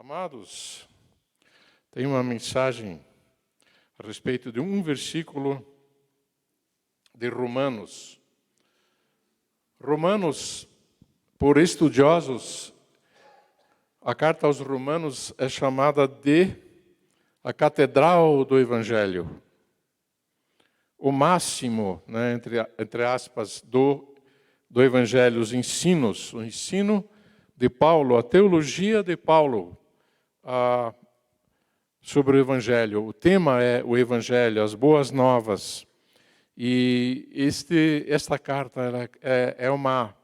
Amados, tem uma mensagem a respeito de um versículo de Romanos. Romanos, por estudiosos, a carta aos Romanos é chamada de a catedral do Evangelho. O máximo, entre aspas, do Evangelho, os ensinos, o ensino de Paulo, a teologia de Paulo sobre o Evangelho. O tema é o Evangelho, as boas novas. E esta carta é uma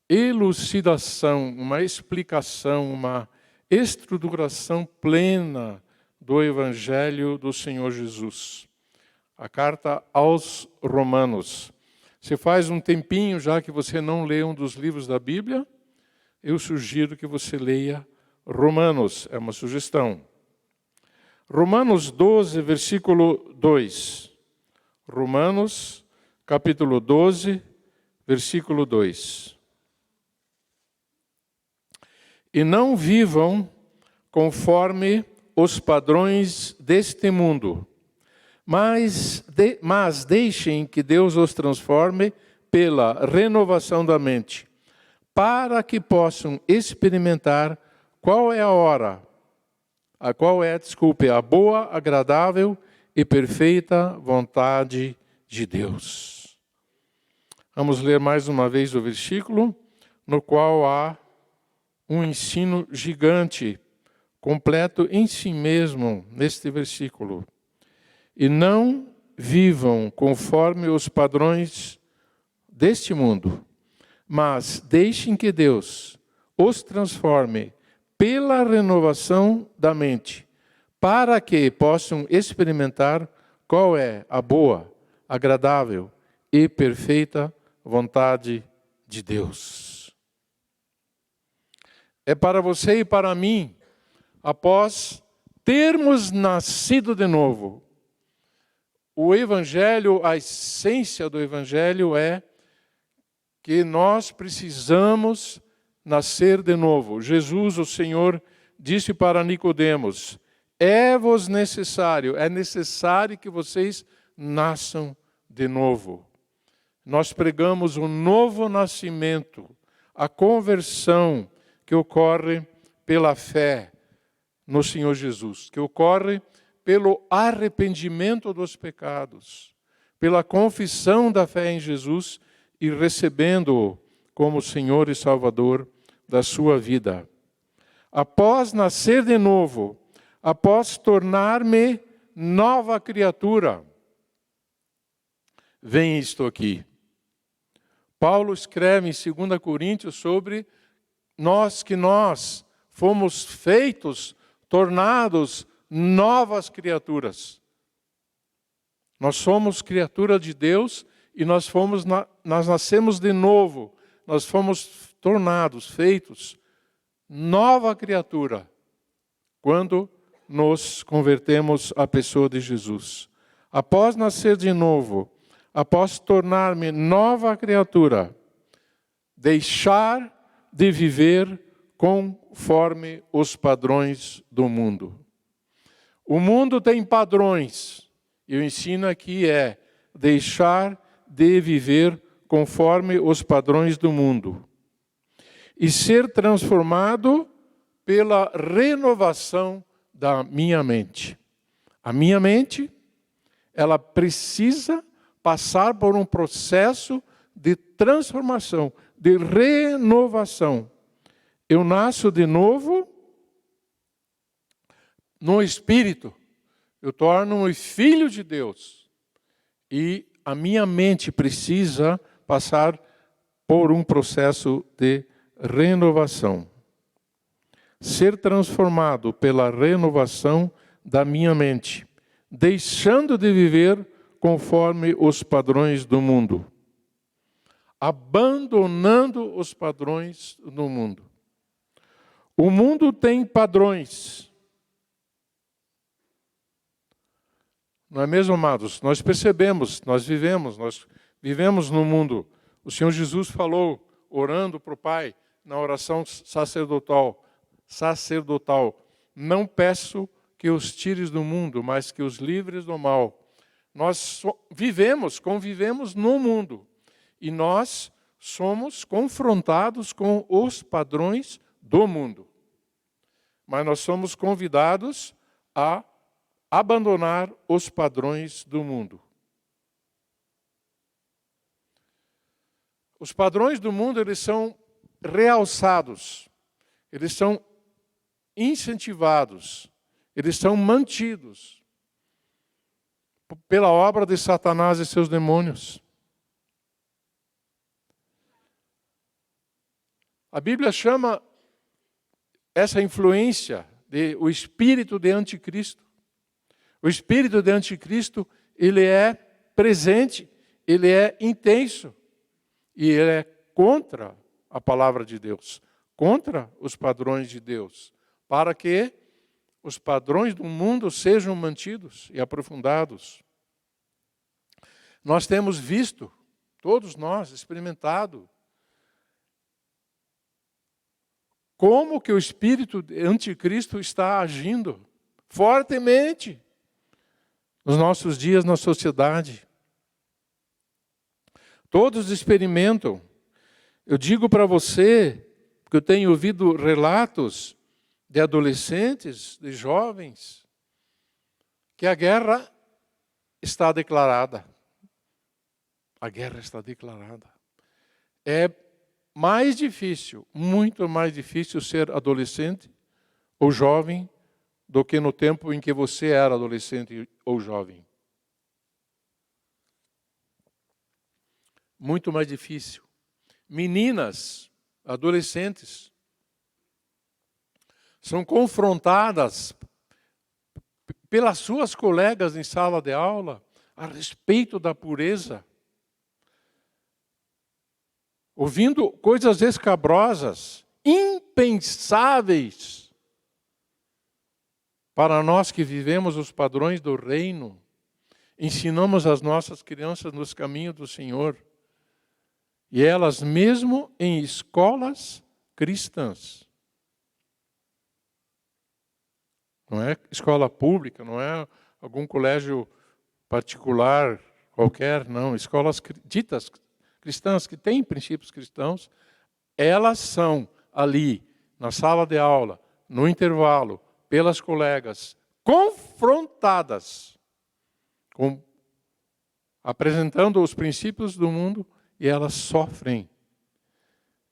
elucidação, uma explicação, uma estruturação plena do Evangelho do Senhor Jesus. A carta aos Romanos. Se faz um tempinho já que você não lê um dos livros da Bíblia, eu sugiro que você leia Romanos, é uma sugestão. Romanos 12, versículo 2. Romanos, capítulo 12, versículo 2. E não vivam conforme os padrões deste mundo, mas deixem que Deus os transforme pela renovação da mente, para que possam experimentar qual é a boa, agradável e perfeita vontade de Deus. Vamos ler mais uma vez o versículo, no qual há um ensino gigante, completo em si mesmo, neste versículo. E não vivam conforme os padrões deste mundo, mas deixem que Deus os transforme pela renovação da mente, para que possam experimentar qual é a boa, agradável e perfeita vontade de Deus. É para você e para mim, após termos nascido de novo. O Evangelho, a essência do Evangelho é que nós precisamos nascer de novo. Jesus, o Senhor, disse para Nicodemos: é necessário que vocês nasçam de novo. Nós pregamos o novo nascimento, a conversão que ocorre pela fé no Senhor Jesus, que ocorre pelo arrependimento dos pecados, pela confissão da fé em Jesus e recebendo-o como Senhor e Salvador da sua vida. Após nascer de novo, após tornar-me nova criatura, vem isto aqui. Paulo escreve em 2 Coríntios sobre nós fomos feitos, tornados novas criaturas. Nós somos criatura de Deus e nós nascemos de novo. Nós fomos tornados, feitos, nova criatura, quando nos convertemos à pessoa de Jesus. Após nascer de novo, após tornar-me nova criatura, deixar de viver conforme os padrões do mundo. O mundo tem padrões, e o ensino aqui é deixar de viver conforme os padrões do mundo e ser transformado pela renovação da minha mente. A minha mente, ela precisa passar por um processo de transformação, de renovação. Eu nasço de novo no Espírito. Eu torno-me filho de Deus. E a minha mente precisa passar por um processo de renovação. Ser transformado pela renovação da minha mente, deixando de viver conforme os padrões do mundo, abandonando os padrões do mundo. O mundo tem padrões. Não é mesmo, amados? Nós percebemos, nós vivemos no mundo. O Senhor Jesus falou, orando para o Pai, na oração sacerdotal: sacerdotal. Não peço que os tires do mundo, mas que os livres do mal. Nós convivemos no mundo. E nós somos confrontados com os padrões do mundo. Mas nós somos convidados a abandonar os padrões do mundo. Os padrões do mundo, eles são realçados, eles são incentivados, eles são mantidos pela obra de Satanás e seus demônios. A Bíblia chama essa influência de o espírito de anticristo. O espírito de anticristo, ele é presente, ele é intenso e ele é contra a palavra de Deus, contra os padrões de Deus, para que os padrões do mundo sejam mantidos e aprofundados. Nós temos visto, todos nós, experimentado, como que o espírito anticristo está agindo fortemente nos nossos dias na sociedade. Todos experimentam. Eu digo para você, que eu tenho ouvido relatos de adolescentes, de jovens, que a guerra está declarada. A guerra está declarada. É mais difícil, muito mais difícil ser adolescente ou jovem do que no tempo em que você era adolescente ou jovem. Muito mais difícil. Meninas, adolescentes, são confrontadas pelas suas colegas em sala de aula a respeito da pureza, ouvindo coisas escabrosas, impensáveis para nós que vivemos os padrões do reino, ensinamos as nossas crianças nos caminhos do Senhor. E elas mesmo em escolas cristãs. Não é escola pública, não é algum colégio particular qualquer, não. Escolas ditas cristãs, que têm princípios cristãos, elas são ali, na sala de aula, no intervalo, pelas colegas, confrontadas, apresentando os princípios do mundo, e elas sofrem,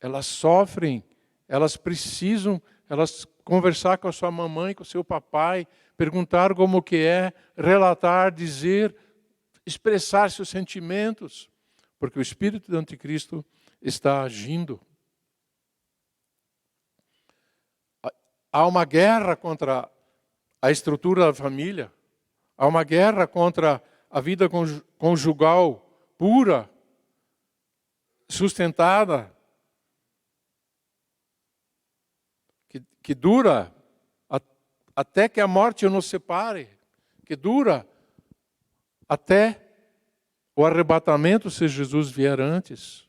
elas precisam conversar com a sua mamãe, com o seu papai, perguntar como que é, relatar, dizer, expressar seus sentimentos, porque o espírito do anticristo está agindo. Há uma guerra contra a estrutura da família, há uma guerra contra a vida conjugal pura, sustentada, que dura até que a morte nos separe, que dura até o arrebatamento, se Jesus vier antes.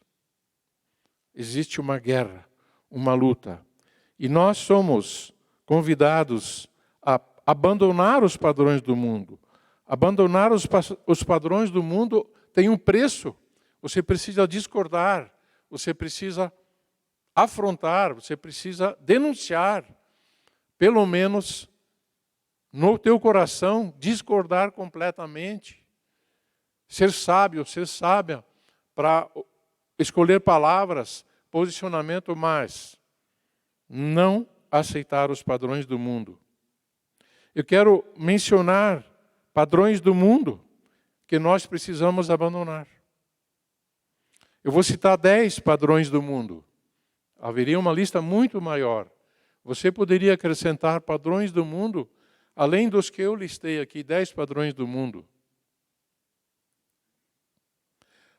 Existe uma guerra, uma luta. E nós somos convidados a abandonar os padrões do mundo. Abandonar os padrões do mundo tem um preço. Você precisa discordar, você precisa afrontar, você precisa denunciar, pelo menos no teu coração, discordar completamente. Ser sábio, ser sábia, para escolher palavras, posicionamento, mas não aceitar os padrões do mundo. Eu quero mencionar padrões do mundo que nós precisamos abandonar. Eu vou citar 10 padrões do mundo. Haveria uma lista muito maior. Você poderia acrescentar padrões do mundo, além dos que eu listei aqui, 10 padrões do mundo.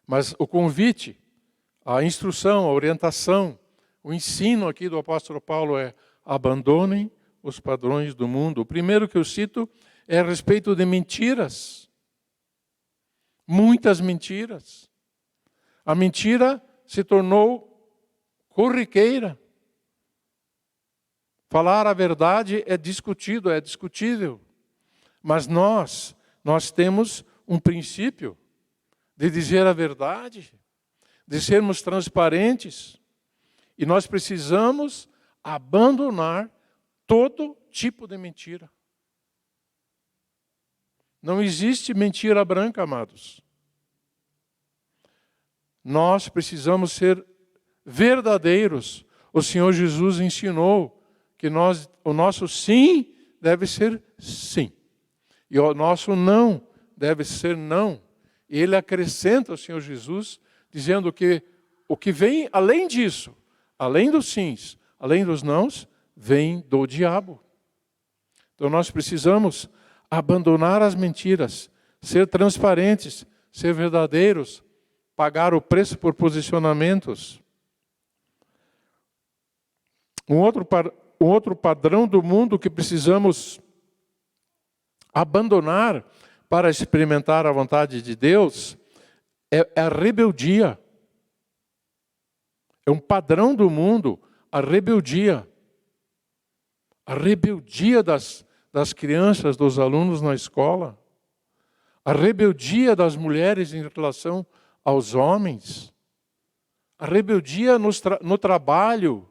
Mas o convite, a instrução, a orientação, o ensino aqui do apóstolo Paulo é: abandonem os padrões do mundo. O primeiro que eu cito é a respeito de mentiras. Muitas mentiras. A mentira se tornou corriqueira. Falar a verdade é discutido, é discutível. Mas nós temos um princípio de dizer a verdade, de sermos transparentes. E nós precisamos abandonar todo tipo de mentira. Não existe mentira branca, amados. Nós precisamos ser verdadeiros. O Senhor Jesus ensinou que o nosso sim deve ser sim. E o nosso não deve ser não. E ele acrescenta, o Senhor Jesus, dizendo que o que vem além disso, além dos sims, além dos nãos, vem do diabo. Então nós precisamos abandonar as mentiras, ser transparentes, ser verdadeiros, pagar o preço por posicionamentos. Um outro padrão do mundo que precisamos abandonar para experimentar a vontade de Deus é a rebeldia. É um padrão do mundo, a rebeldia. A rebeldia das crianças, dos alunos na escola. A rebeldia das mulheres em relação aos homens. A rebeldia no trabalho.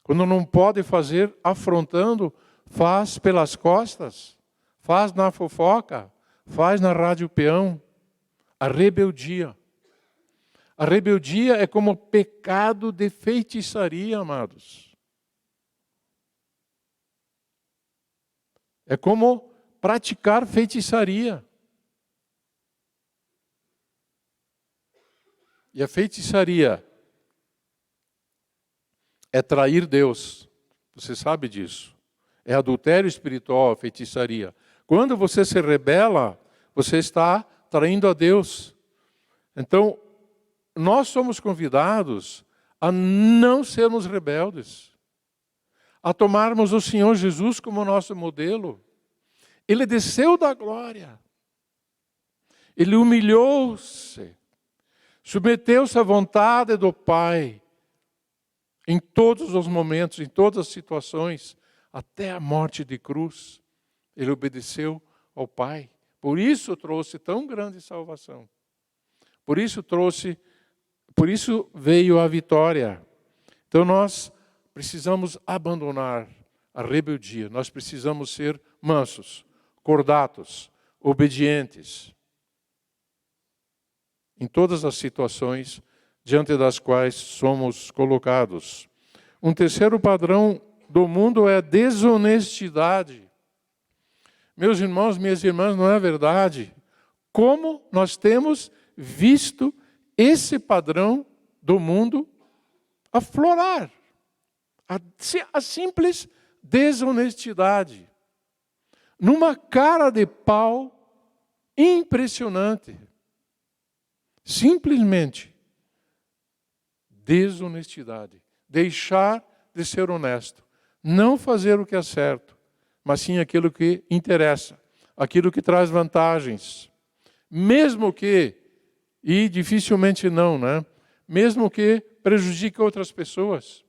Quando não pode fazer afrontando, faz pelas costas, faz na fofoca, faz na rádio peão. A rebeldia. A rebeldia é como pecado de feitiçaria, amados. É como praticar feitiçaria. E a feitiçaria é trair Deus. Você sabe disso. É adultério espiritual, a feitiçaria. Quando você se rebela, você está traindo a Deus. Então, nós somos convidados a não sermos rebeldes, a tomarmos o Senhor Jesus como nosso modelo. Ele desceu da glória. Ele humilhou-se, submeteu-se à vontade do Pai, em todos os momentos, em todas as situações, até a morte de cruz. Ele obedeceu ao Pai. Por isso trouxe tão grande salvação. Por isso veio a vitória. Então nós precisamos abandonar a rebeldia. Nós precisamos ser mansos, cordatos, obedientes. Em todas as situações diante das quais somos colocados. Um terceiro padrão do mundo é a desonestidade. Meus irmãos, minhas irmãs, não é verdade? Como nós temos visto esse padrão do mundo aflorar? A simples desonestidade. Numa cara de pau impressionante. Simplesmente desonestidade. Deixar de ser honesto. Não fazer o que é certo, mas sim aquilo que interessa, aquilo que traz vantagens. Mesmo que, e dificilmente não, né? Mesmo que prejudique outras pessoas,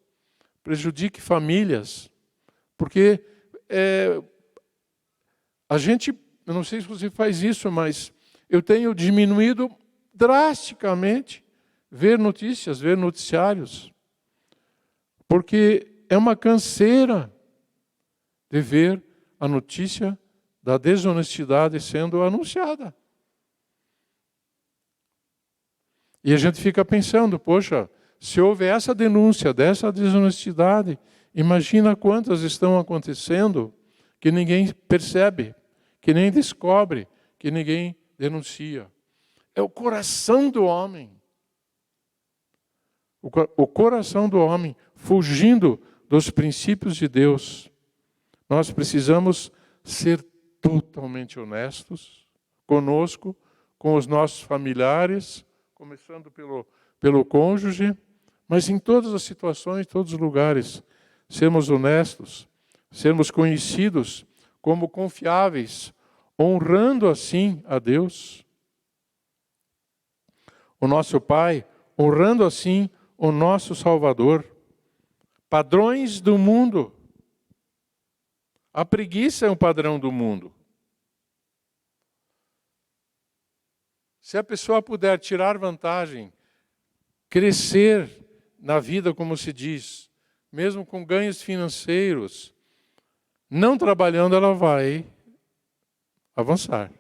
prejudique famílias. Porque a gente, eu não sei se você faz isso, mas eu tenho diminuído drasticamente ver notícias, ver noticiários. Porque é uma canseira de ver a notícia da desonestidade sendo anunciada. E a gente fica pensando, poxa, se houve essa denúncia dessa desonestidade, imagina quantas estão acontecendo que ninguém percebe, que nem descobre, que ninguém denuncia. É o coração do homem. O coração do homem fugindo dos princípios de Deus. Nós precisamos ser totalmente honestos conosco, com os nossos familiares, começando pelo cônjuge, mas em todas as situações, em todos os lugares, sermos honestos, sermos conhecidos como confiáveis, honrando assim a Deus, o nosso Pai, honrando assim o nosso Salvador, Padrões do mundo. A preguiça é um padrão do mundo. Se a pessoa puder tirar vantagem, crescer na vida, como se diz, mesmo com ganhos financeiros, não trabalhando, ela vai avançar.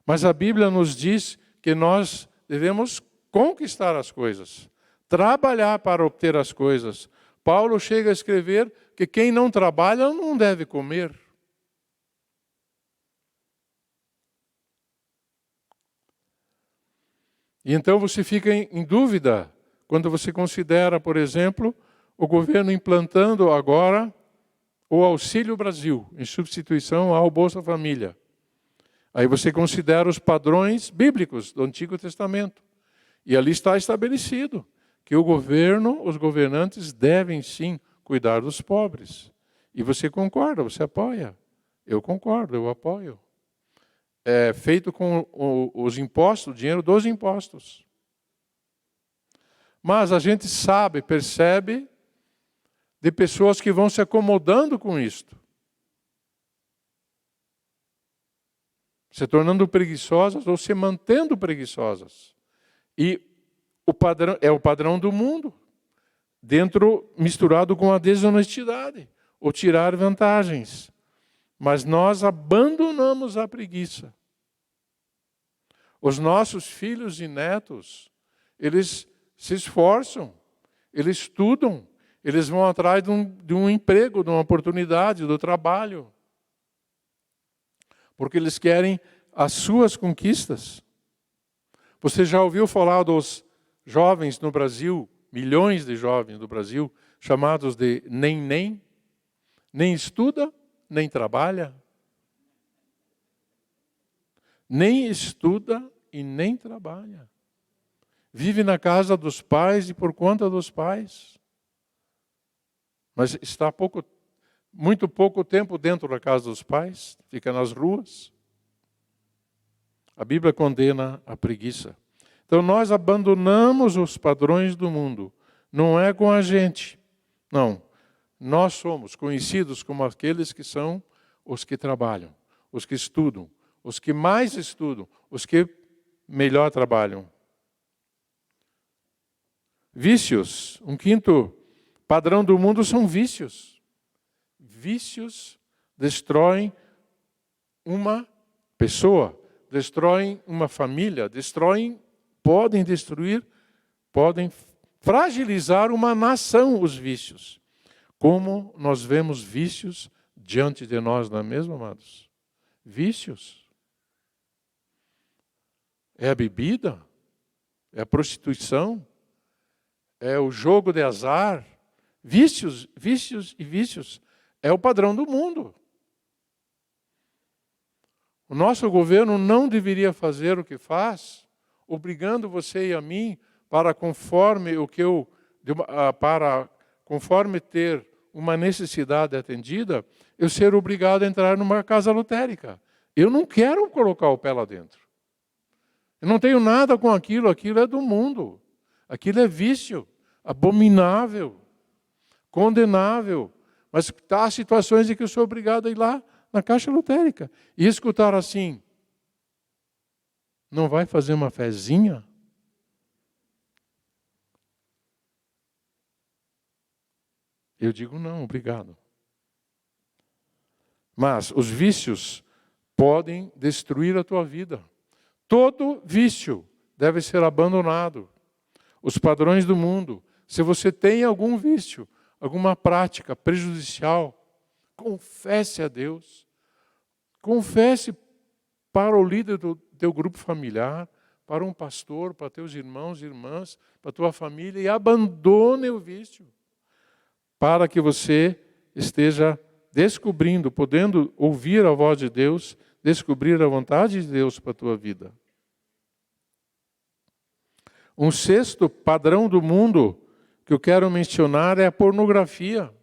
Mas a Bíblia nos diz que nós devemos conquistar as coisas, trabalhar para obter as coisas. Paulo chega a escrever que quem não trabalha não deve comer. E então você fica em dúvida quando você considera, por exemplo, o governo implantando agora o Auxílio Brasil, em substituição ao Bolsa Família. Aí você considera os padrões bíblicos do Antigo Testamento. E ali está estabelecido que o governo, os governantes devem sim cuidar dos pobres. E você concorda, você apoia. Eu concordo, eu apoio. É feito com os impostos, o dinheiro dos impostos. Mas a gente sabe, percebe, de pessoas que vão se acomodando com isto. Se tornando preguiçosas ou se mantendo preguiçosas. E o padrão é o padrão do mundo, misturado com a desonestidade, ou tirar vantagens. Mas nós abandonamos a preguiça. Os nossos filhos e netos, eles se esforçam, eles estudam, eles vão atrás de um emprego, de uma oportunidade, do trabalho. Porque eles querem as suas conquistas. Você já ouviu falar dos jovens no Brasil, milhões de jovens do Brasil, chamados de nem? Nem estuda, nem trabalha. Nem estuda e nem trabalha. Vive na casa dos pais e por conta dos pais. Mas está muito pouco tempo dentro da casa dos pais, fica nas ruas. A Bíblia condena a preguiça. Então nós abandonamos os padrões do mundo. Não é com a gente. Não. Nós somos conhecidos como aqueles que são os que trabalham, os que estudam, os que mais estudam, os que melhor trabalham. Vícios. Um quinto padrão do mundo são vícios. Vícios destroem uma pessoa, destroem uma família, podem destruir, podem fragilizar uma nação, os vícios. Como nós vemos vícios diante de nós, não é mesmo, amados? Vícios. É a bebida, é a prostituição, é o jogo de azar. Vícios e vícios. É o padrão do mundo. O nosso governo não deveria fazer o que faz, obrigando você e a mim conforme ter uma necessidade atendida, eu ser obrigado a entrar numa casa lotérica. Eu não quero colocar o pé lá dentro. Eu não tenho nada com aquilo é do mundo. Aquilo é vício, abominável, condenável. Mas há situações em que eu sou obrigado a ir lá na caixa lotérica e escutar assim: não vai fazer uma fezinha? Eu digo não, obrigado. Mas os vícios podem destruir a tua vida. Todo vício deve ser abandonado. Os padrões do mundo. Se você tem algum vício, alguma prática prejudicial, confesse a Deus. Confesse para o líder do teu grupo familiar, para um pastor, para teus irmãos e irmãs, para tua família, e abandone o vício, para que você esteja descobrindo, podendo ouvir a voz de Deus, descobrir a vontade de Deus para a tua vida. Um sexto padrão do mundo que eu quero mencionar é a pornografia.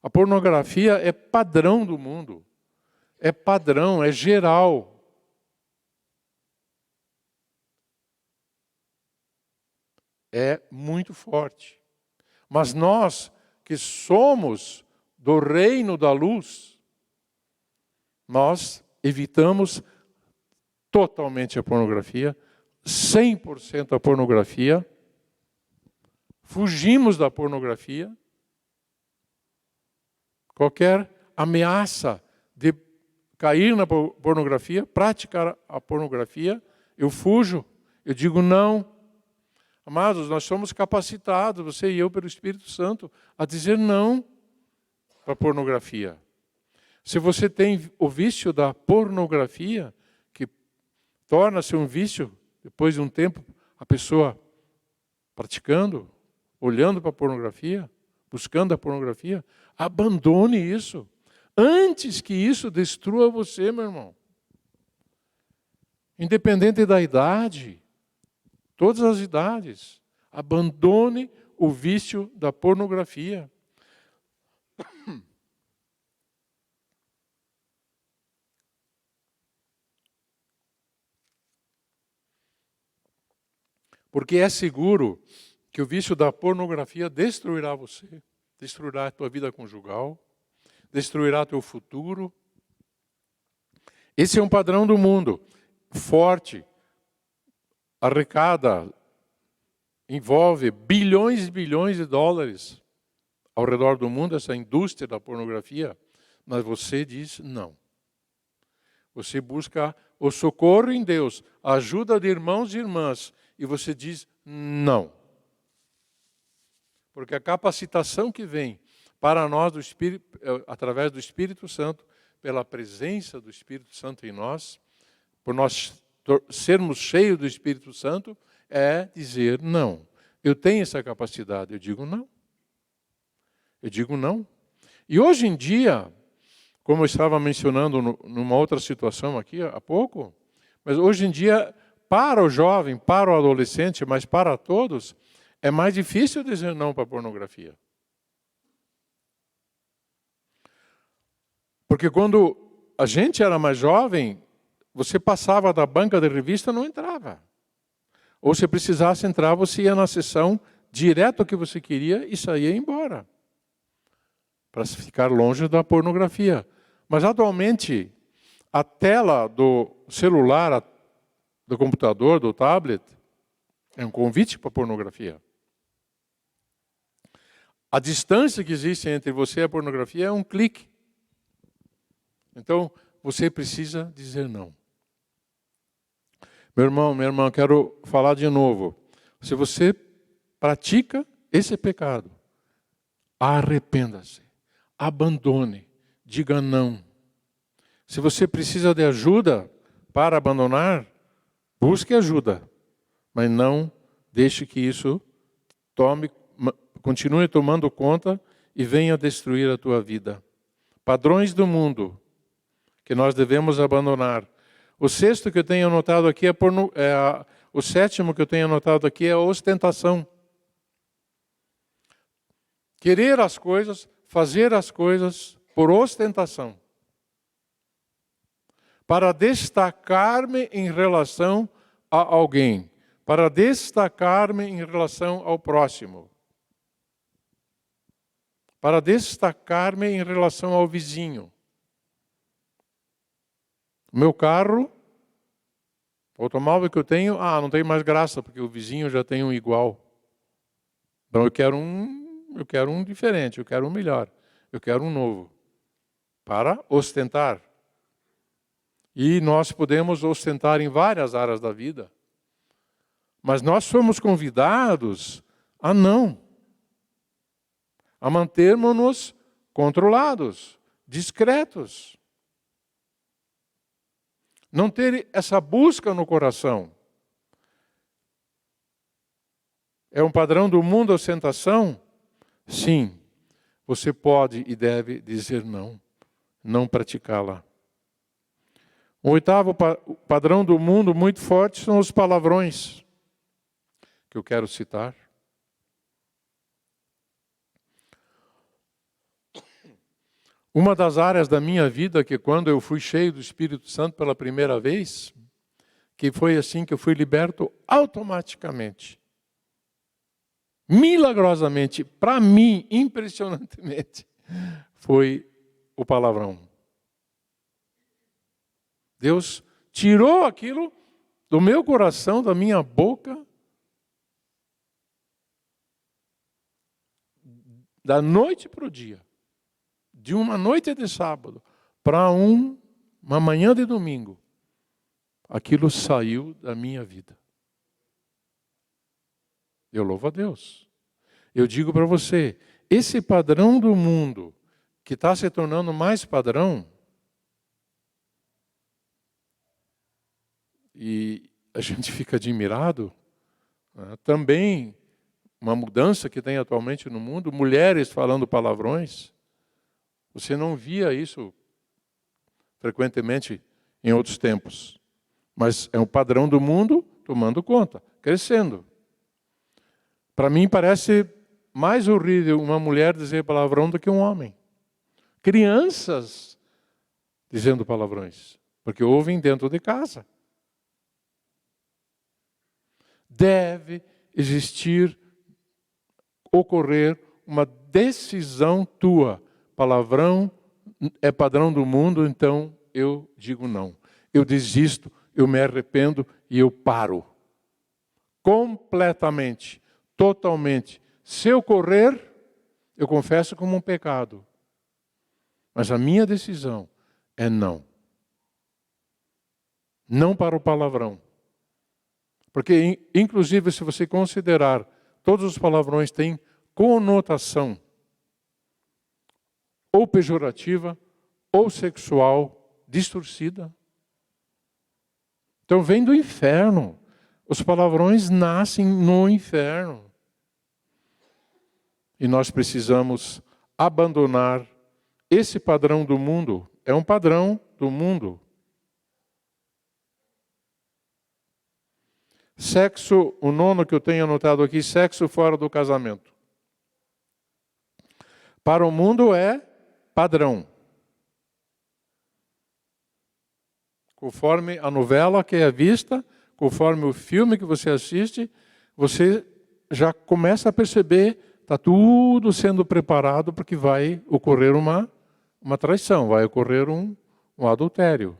A pornografia é padrão do mundo. É padrão, é geral. É muito forte. Mas nós que somos do reino da luz, nós evitamos totalmente a pornografia, 100% a pornografia, fugimos da pornografia. Qualquer ameaça de cair na pornografia, praticar a pornografia, eu fujo, eu digo não. Amados, nós somos capacitados, você e eu, pelo Espírito Santo, a dizer não para a pornografia. Se você tem o vício da pornografia, que torna-se um vício, depois de um tempo, a pessoa praticando, olhando para a pornografia, buscando a pornografia, abandone isso. Antes que isso destrua você, meu irmão. Independente da idade, todas as idades, abandone o vício da pornografia. Porque é seguro que o vício da pornografia destruirá você, destruirá a tua vida conjugal, destruirá teu futuro. Esse é um padrão do mundo, forte, arrecada, envolve bilhões e bilhões de dólares ao redor do mundo, essa indústria da pornografia, mas você diz não. Você busca o socorro em Deus, a ajuda de irmãos e irmãs, e você diz não. Porque a capacitação que vem para nós do Espírito, através do Espírito Santo, pela presença do Espírito Santo em nós, por nós sermos cheios do Espírito Santo, é dizer não. Eu tenho essa capacidade, eu digo não. Eu digo não. E hoje em dia, como eu estava mencionando numa outra situação aqui há pouco, mas hoje em dia, para o jovem, para o adolescente, mas para todos, é mais difícil dizer não para a pornografia. Porque quando a gente era mais jovem, você passava da banca de revista e não entrava. Ou se precisasse entrar, você ia na sessão direto ao que você queria e saía embora. Para ficar longe da pornografia. Mas atualmente, a tela do celular, do computador, do tablet, é um convite para a pornografia. A distância que existe entre você e a pornografia é um clique. Então, você precisa dizer não. Meu irmão, minha irmã, quero falar de novo. Se você pratica esse pecado, arrependa-se, abandone, diga não. Se você precisa de ajuda para abandonar, busque ajuda, mas não deixe que isso continue tomando conta e venha destruir a tua vida. Padrões do mundo que nós devemos abandonar. O sexto que eu tenho anotado aqui o sétimo que eu tenho anotado aqui é a ostentação. Querer as coisas, fazer as coisas por ostentação. Para destacar-me em relação a alguém. Para destacar-me em relação ao próximo. Para destacar-me em relação ao vizinho. O meu carro, o automóvel que eu tenho, não tem mais graça, porque o vizinho já tem um igual. Então eu quero um diferente, eu quero um melhor, eu quero um novo. Para ostentar. E nós podemos ostentar em várias áreas da vida. Mas nós somos convidados a não. A mantermos-nos controlados, discretos. Não ter essa busca no coração. É um padrão do mundo a ostentação? Sim. Você pode e deve dizer não. Não praticá-la. O oitavo padrão do mundo muito forte são os palavrões, que eu quero citar. Uma das áreas da minha vida que quando eu fui cheio do Espírito Santo pela primeira vez, que foi assim que eu fui liberto automaticamente. milagrosamente, para mim, impressionantemente, foi o palavrão. Deus tirou aquilo do meu coração, da minha boca, da noite para o dia, de uma noite de sábado para uma manhã de domingo. Aquilo saiu da minha vida. Eu louvo a Deus. Eu digo para você, esse padrão do mundo, que está se tornando mais padrão, e a gente fica admirado, né? Também uma mudança que tem atualmente no mundo, mulheres falando palavrões. Você não via isso frequentemente em outros tempos. Mas é um padrão do mundo tomando conta, crescendo. Para mim parece mais horrível uma mulher dizer palavrão do que um homem. Crianças dizendo palavrões, porque ouvem dentro de casa. Deve existir, ocorrer uma decisão tua. Palavrão é padrão do mundo, então eu digo não. Eu desisto, eu me arrependo e eu paro. Completamente, totalmente. Se ocorrer, eu confesso como um pecado. Mas a minha decisão é não. Não para o palavrão. Porque, inclusive, se você considerar, todos os palavrões têm conotação ou pejorativa, ou sexual, distorcida. Então, vem do inferno. Os palavrões nascem no inferno. E nós precisamos abandonar esse padrão do mundo. É um padrão do mundo. Sexo, o nono que eu tenho anotado aqui, sexo fora do casamento. Para o mundo é padrão. Conforme a novela que é vista, conforme o filme que você assiste, você já começa a perceber, está tudo sendo preparado porque vai ocorrer uma traição, vai ocorrer um adultério.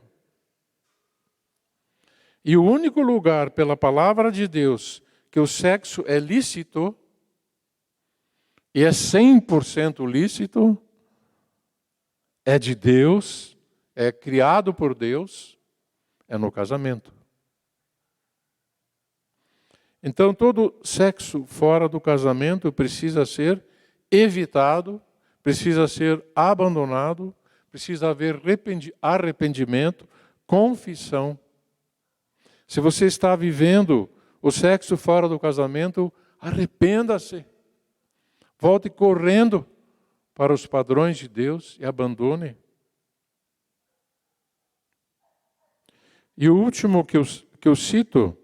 E o único lugar pela palavra de Deus que o sexo é lícito, e é 100% lícito, é de Deus, é criado por Deus, é no casamento. Então, todo sexo fora do casamento precisa ser evitado, precisa ser abandonado, precisa haver arrependimento, confissão. Se você está vivendo o sexo fora do casamento, arrependa-se. Volte correndo para os padrões de Deus e abandone. E o último que eu cito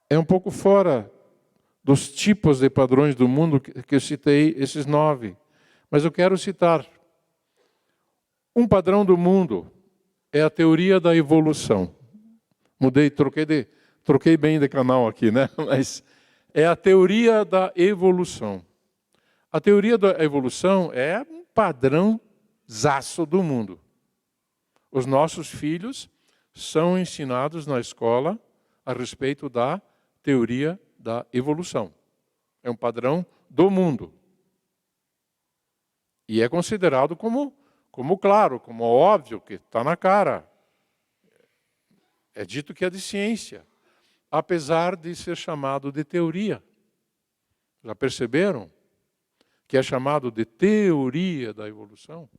é um pouco fora dos tipos de padrões do mundo que eu citei, esses 9. Mas eu quero citar. Um padrão do mundo é a teoria da evolução. Troquei bem de canal aqui, né? Mas é a teoria da evolução. A teoria da evolução é um padrãozaço do mundo. Os nossos filhos são ensinados na escola a respeito da teoria da evolução. É um padrão do mundo. E é considerado como claro, como óbvio, que está na cara. É dito que é de ciência, apesar de ser chamado de teoria. Já perceberam? Que é chamado de teoria da evolução.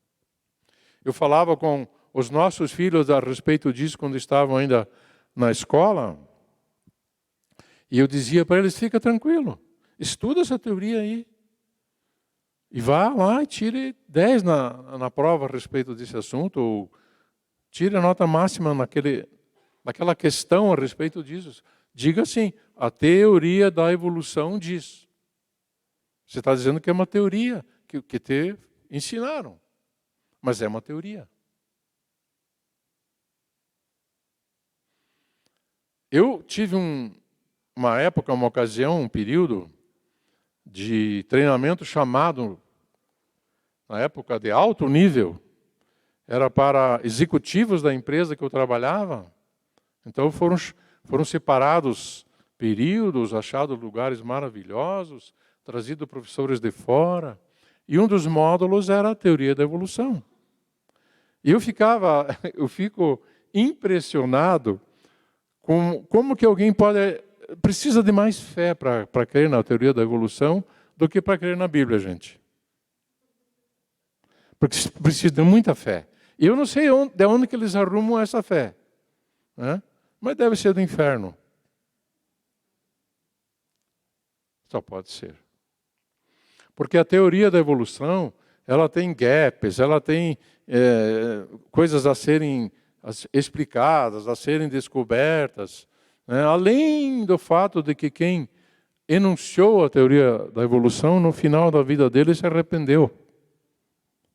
Eu falava com os nossos filhos a respeito disso quando estavam ainda na escola, e eu dizia para eles, fica tranquilo, estuda essa teoria aí. E vá lá e tire 10 na prova a respeito desse assunto, ou tire a nota máxima naquela questão a respeito disso. Diga assim, a teoria da evolução diz. Você está dizendo que é uma teoria que te ensinaram. Mas é uma teoria. Eu tive uma época, uma ocasião, um período, de treinamento chamado, na época, de alto nível. Era para executivos da empresa que eu trabalhava. Então foram separados períodos, achados lugares maravilhosos, trazidos professores de fora. E um dos módulos era a teoria da evolução. E eu fico impressionado com como que alguém precisa de mais fé para crer na teoria da evolução do que para crer na Bíblia, gente. Porque precisa de muita fé. E eu não sei de onde que eles arrumam essa fé, né? Mas deve ser do inferno. Só pode ser. Porque a teoria da evolução, ela tem gaps, ela tem coisas a serem explicadas, a serem descobertas, né? Além do fato de que quem enunciou a teoria da evolução, no final da vida dele se arrependeu.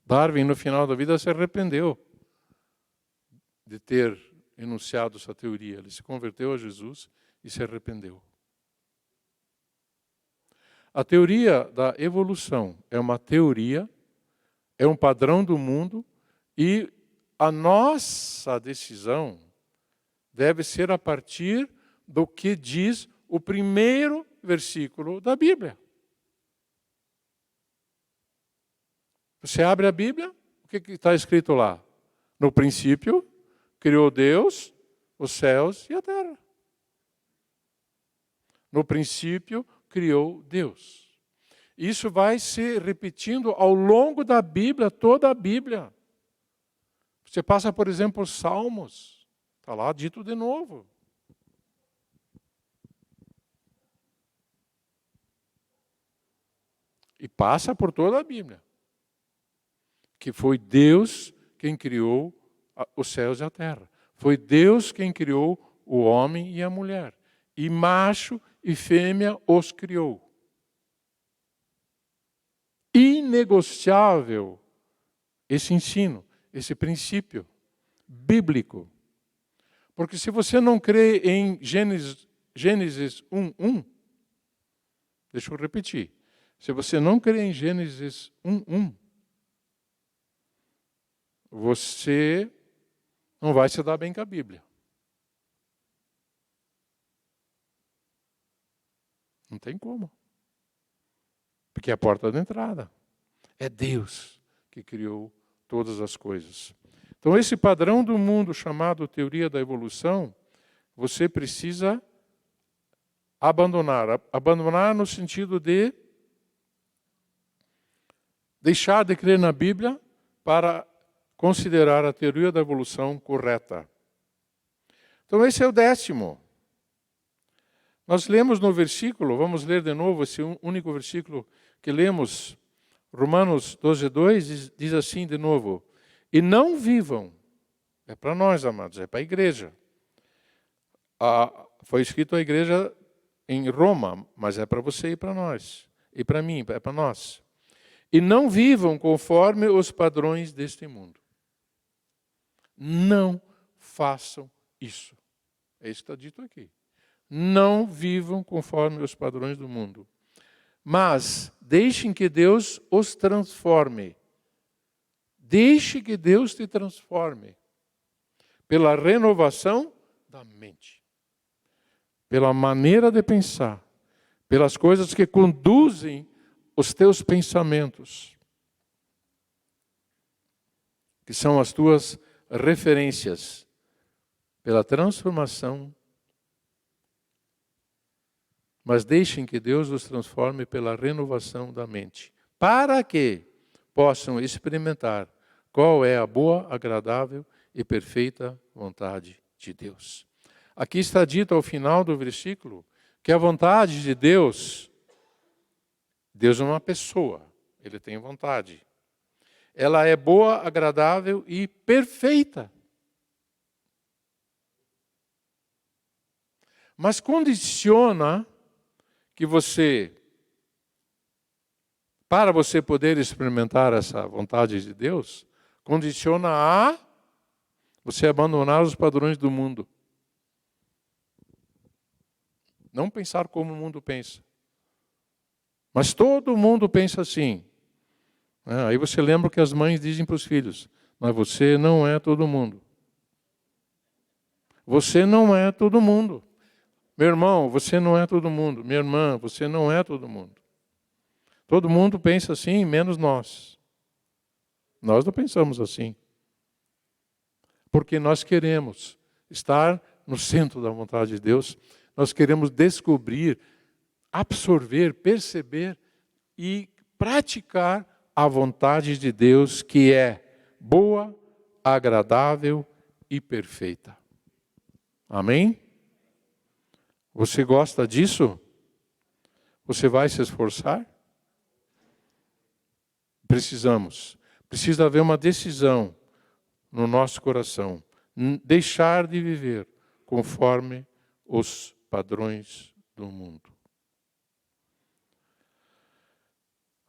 Darwin, no final da vida, se arrependeu de ter enunciado essa teoria. Ele se converteu a Jesus e se arrependeu. A teoria da evolução é uma teoria, é um padrão do mundo, e a nossa decisão deve ser a partir do que diz o primeiro versículo da Bíblia. Você abre a Bíblia, o que está escrito lá? No princípio, criou Deus os céus e a terra. No princípio, criou Deus. Isso vai se repetindo ao longo da Bíblia, toda a Bíblia. Você passa, por exemplo, os Salmos. Está lá dito de novo. E passa por toda a Bíblia. Que foi Deus quem criou os céus e a terra. Foi Deus quem criou o homem e a mulher. E macho e fêmea os criou. Inegociável esse ensino, esse princípio bíblico. Porque se você não crê em Gênesis 1:1, deixa eu repetir. Se você não crê em Gênesis 1:1, você não vai se dar bem com a Bíblia. Não tem como. Porque é a porta de entrada. É Deus que criou todas as coisas. Então, esse padrão do mundo chamado teoria da evolução, você precisa abandonar. Abandonar no sentido de deixar de crer na Bíblia para considerar a teoria da evolução correta. Então, esse é o 10º. Nós lemos no versículo, vamos ler de novo esse único versículo que lemos, Romanos 12:2, diz assim de novo: e não vivam, é para nós, amados, é para a igreja. Foi escrito a igreja em Roma, mas é para você e para nós, e para mim, é para nós. E não vivam conforme os padrões deste mundo. Não façam isso. É isso que está dito aqui. Não vivam conforme os padrões do mundo. Mas deixem que Deus os transforme. Deixe que Deus te transforme. Pela renovação da mente. Pela maneira de pensar. Pelas coisas que conduzem os teus pensamentos. Que são as tuas referências. Pela transformação. Mas deixem que Deus os transforme pela renovação da mente. Para que possam experimentar qual é a boa, agradável e perfeita vontade de Deus. Aqui está dito ao final do versículo que a vontade de Deus, Deus é uma pessoa, Ele tem vontade. Ela é boa, agradável e perfeita. Mas condiciona que para você poder experimentar essa vontade de Deus, condiciona a você abandonar os padrões do mundo. Não pensar como o mundo pensa, Mas todo mundo pensa assim. Aí você lembra o que as mães dizem para os filhos. Mas você não é todo mundo. Você não é todo mundo. Meu irmão, você não é todo mundo. Minha irmã, você não é todo mundo. Todo mundo pensa assim, menos nós. Nós não pensamos assim. Porque nós queremos estar no centro da vontade de Deus. Nós queremos descobrir, absorver, perceber e praticar a vontade de Deus, que é boa, agradável e perfeita. Amém? Você gosta disso? Você vai se esforçar? Precisa haver uma decisão no nosso coração. Deixar de viver conforme os padrões do mundo.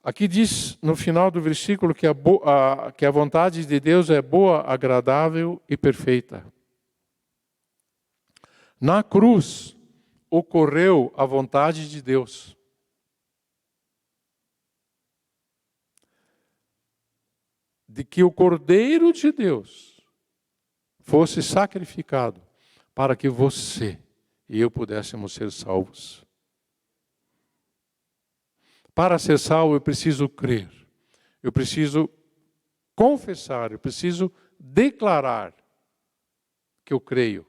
Aqui diz, no final do versículo, que a vontade de Deus é boa, agradável e perfeita. Na cruz, ocorreu a vontade de Deus. De que o Cordeiro de Deus fosse sacrificado para que você e eu pudéssemos ser salvos. Para ser salvo, eu preciso crer. Eu preciso confessar, eu preciso declarar que eu creio.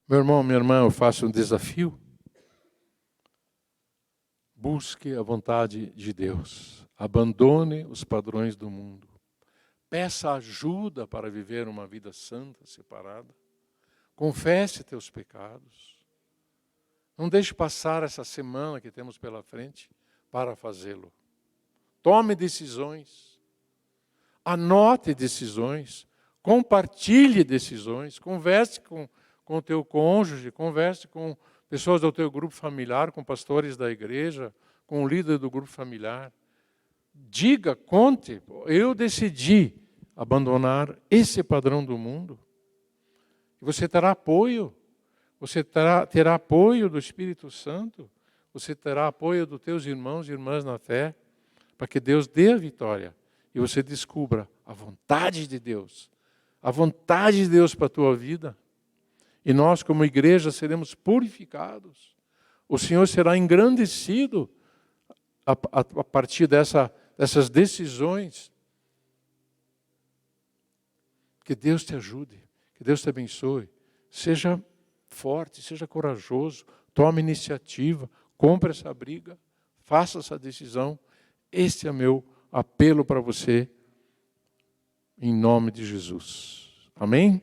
Meu irmão, minha irmã, eu faço um desafio. Busque a vontade de Deus. Abandone os padrões do mundo. Peça ajuda para viver uma vida santa, separada. Confesse teus pecados. Não deixe passar essa semana que temos pela frente para fazê-lo. Tome decisões. Anote decisões. Compartilhe decisões. Converse com o teu cônjuge. Converse com pessoas do teu grupo familiar, com pastores da igreja, com o líder do grupo familiar. Diga, conte, eu decidi abandonar esse padrão do mundo. E você terá apoio. Você terá apoio do Espírito Santo. Você terá apoio dos teus irmãos e irmãs na fé. Para que Deus dê a vitória. E você descubra a vontade de Deus. A vontade de Deus para a tua vida. E nós, como igreja, seremos purificados. O Senhor será engrandecido a partir dessas decisões. Que Deus te ajude. Que Deus te abençoe. Seja forte, seja corajoso, tome iniciativa, compre essa briga, faça essa decisão. Este é meu apelo para você, em nome de Jesus. Amém?